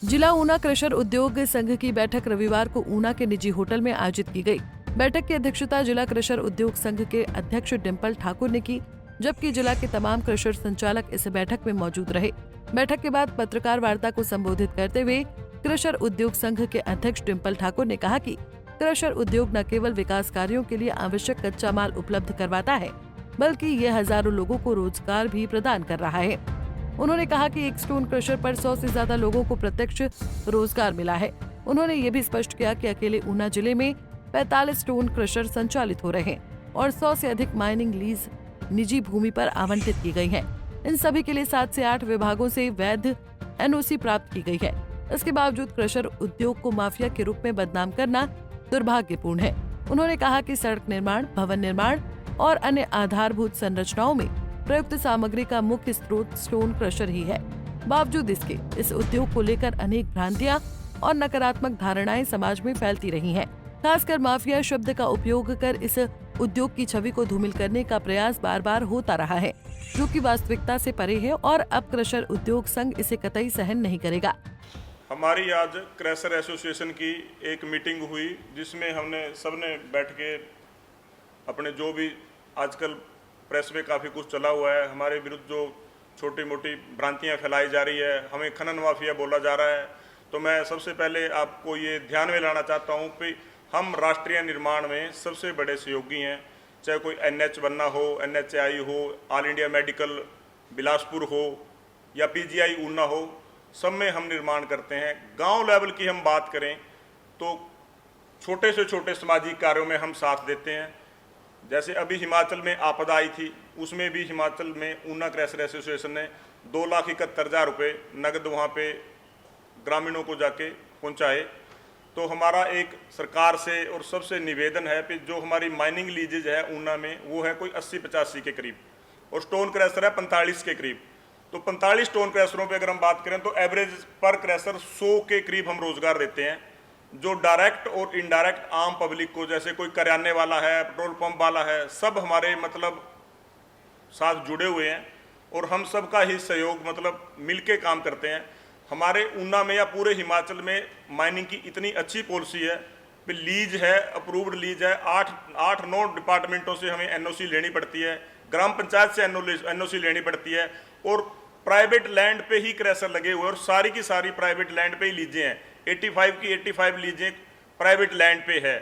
जिला ऊना क्रशर उद्योग संघ की बैठक रविवार को ऊना के निजी होटल में आयोजित की गई। बैठक की अध्यक्षता जिला क्रशर उद्योग संघ के अध्यक्ष डिम्पल ठाकुर ने की, जबकि जिला के तमाम क्रशर संचालक इस बैठक में मौजूद रहे। बैठक के बाद पत्रकार वार्ता को संबोधित करते हुए क्रशर उद्योग संघ के अध्यक्ष डिम्पल ठाकुर ने कहा कि क्रशर उद्योग न केवल विकास कार्यों के लिए आवश्यक कच्चा माल उपलब्ध करवाता है, बल्कि ये हजारों लोगों को रोजगार भी प्रदान कर रहा है। उन्होंने कहा कि एक स्टोन क्रशर पर 100 से ज्यादा लोगों को प्रत्यक्ष रोजगार मिला है। उन्होंने ये भी स्पष्ट किया कि अकेले ऊना जिले में 45 स्टोन क्रशर संचालित हो रहे हैं और 100 से अधिक माइनिंग लीज निजी भूमि पर आवंटित की गई है। इन सभी के लिए 7 से 8 विभागों से वैध NOC प्राप्त की गई है। इसके बावजूद क्रशर उद्योग को माफिया के रूप में बदनाम करना दुर्भाग्यपूर्ण है। उन्होंने कहा कि सड़क निर्माण, भवन निर्माण और अन्य आधारभूत संरचनाओं में प्रयुक्त सामग्री का मुख्य स्रोत स्टोन क्रशर ही है। बावजूद इसके इस उद्योग को लेकर अनेक भ्रांतियां और नकारात्मक धारणाएं समाज में फैलती रही हैं। खासकर माफिया शब्द का उपयोग कर इस उद्योग की छवि को धूमिल करने का प्रयास बार बार होता रहा है, जो कि वास्तविकता से परे है और अब क्रशर उद्योग संघ इसे कतई सहन नहीं करेगा। हमारी आज क्रशर एसोसिएशन की एक मीटिंग हुई, जिसमें हमने सबने बैठ के अपने जो भी आजकल प्रेस में काफ़ी कुछ चला हुआ है, हमारे विरुद्ध जो छोटी मोटी भ्रांतियां फैलाई जा रही है, हमें खनन माफिया बोला जा रहा है, तो मैं सबसे पहले आपको ये ध्यान में लाना चाहता हूँ कि हम राष्ट्रीय निर्माण में सबसे बड़े सहयोगी हैं। चाहे कोई NH बनना हो, NHAI हो, ऑल इंडिया मेडिकल बिलासपुर हो या PGI ऊना हो, सब में हम निर्माण करते हैं। गांव लेवल की हम बात करें तो छोटे से छोटे सामाजिक कार्यों में हम साथ देते हैं। जैसे अभी हिमाचल में आपदा आई थी, उसमें भी हिमाचल में ऊना क्रशर एसोसिएशन ने 2,71,000 रुपये नगद वहाँ पे ग्रामीणों को जाके पहुँचाए। तो हमारा एक सरकार से और सबसे निवेदन है कि जो हमारी माइनिंग लीजेज है ऊना में, वो है कोई 80-85 के करीब और स्टोन क्रशर है 45 के करीब। तो 45 स्टोन क्रशरों पे अगर हम बात करें तो एवरेज पर क्रशर 100 के करीब हम रोजगार देते हैं, जो डायरेक्ट और इनडायरेक्ट आम पब्लिक को, जैसे कोई करियाने वाला है, पेट्रोल पंप वाला है, सब हमारे मतलब साथ जुड़े हुए हैं और हम सब का ही सहयोग मतलब मिलके काम करते हैं। हमारे ऊना में या पूरे हिमाचल में माइनिंग की इतनी अच्छी पॉलिसी है कि लीज है, अप्रूव्ड लीज है, 8-9 डिपार्टमेंटों से हमें NOC लेनी पड़ती है, ग्राम पंचायत से NOC लेनी पड़ती है और प्राइवेट लैंड पे ही क्रशर लगे हुए और सारी की सारी प्राइवेट लैंड पे ही लीजें हैं। 85 की 85 लीजें प्राइवेट लैंड पे है।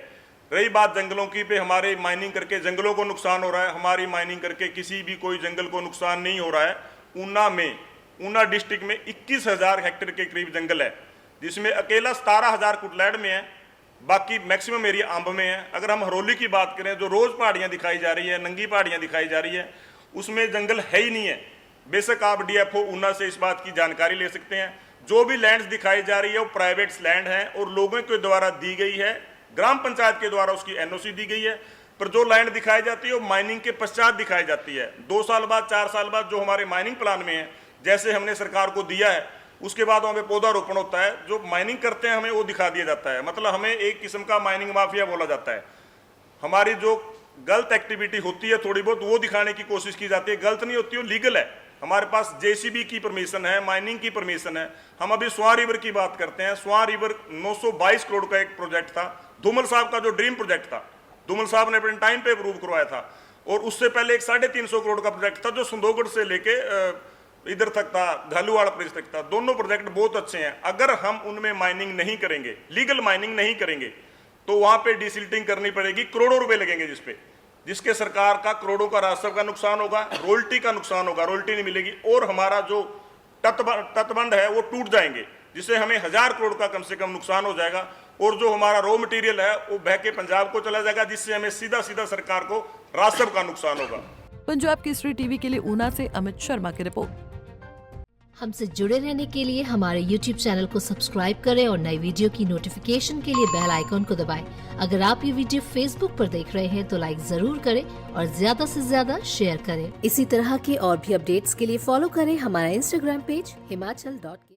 रही बात जंगलों की, पे हमारे माइनिंग करके जंगलों को नुकसान हो रहा है, हमारी माइनिंग करके किसी भी कोई जंगल को नुकसान नहीं हो रहा है। ऊना डिस्ट्रिक्ट में 21,000 हेक्टेयर के करीब जंगल है, जिसमें अकेला 17,000 कुटलैड में है, बाकी मैक्सिमम एरिया आंब में है। अगर हम हरोली की बात करें, जो रोज पहाड़ियाँ दिखाई जा रही है, नंगी पहाड़ियाँ दिखाई जा रही है, उसमें जंगल है ही नहीं है। बेशक आप DFO ऊना से इस बात की जानकारी ले सकते हैं। जो भी लैंड्स दिखाई जा रही है वो प्राइवेट लैंड है और लोगों के द्वारा दी गई है, ग्राम पंचायत के द्वारा उसकी NOC दी गई है। पर जो लैंड दिखाई जाती है वो माइनिंग के पश्चात दिखाई जाती है। 2 साल बाद, 4 साल बाद जो हमारे माइनिंग प्लान में है, जैसे हमने सरकार को दिया है, उसके बाद हमें पौधारोपण होता है, जो माइनिंग करते हैं हमें वो दिखा दिया जाता है। मतलब हमें एक किस्म का माइनिंग माफिया बोला जाता है। हमारी जो गलत एक्टिविटी होती है थोड़ी बहुत, वो दिखाने की कोशिश की जाती है। गलत नहीं होती, वो लीगल है। हमारे पास JCB की परमिशन है, माइनिंग की परमिशन है। हम अभी स्वां रिवर की बात करते हैं। स्वां रिवर 922 करोड़ का एक प्रोजेक्ट था, धूमल साहब का जो ड्रीम प्रोजेक्ट था, धूमल साहब ने अपने टाइम पे अप्रूव करवाया था। और उससे पहले एक 350 करोड़ का प्रोजेक्ट था, जो संदोगढ़ से लेके इधर तक था, घालूवाड़ा प्रदेश तक था। दोनों प्रोजेक्ट बहुत अच्छे हैं। अगर हम उनमें माइनिंग नहीं करेंगे, लीगल माइनिंग नहीं करेंगे, तो वहां पे डिसिल्टिंग करनी पड़ेगी, करोड़ों रुपए लगेंगे, जिसके सरकार का करोड़ों का राजस्व का नुकसान होगा, रॉयल्टी का नुकसान होगा, रॉयल्टी नहीं मिलेगी और हमारा जो तटबंध है वो टूट जाएंगे, जिससे हमें 1000 करोड़ का कम से कम नुकसान हो जाएगा। और जो हमारा रॉ मटेरियल है वो बह के पंजाब को चला जाएगा, जिससे हमें सीधा सीधा सरकार को राजस्व का नुकसान होगा। पंजाब केसरी टीवी के लिए ऊना से अमित शर्मा की रिपोर्ट। हमसे जुड़े रहने के लिए हमारे YouTube चैनल को सब्सक्राइब करें और नई वीडियो की नोटिफिकेशन के लिए बेल आइकॉन को दबाएं। अगर आप ये वीडियो Facebook पर देख रहे हैं तो लाइक जरूर करें और ज्यादा से ज्यादा शेयर करें। इसी तरह के और भी अपडेट्स के लिए फॉलो करें हमारा Instagram पेज हिमाचल.के।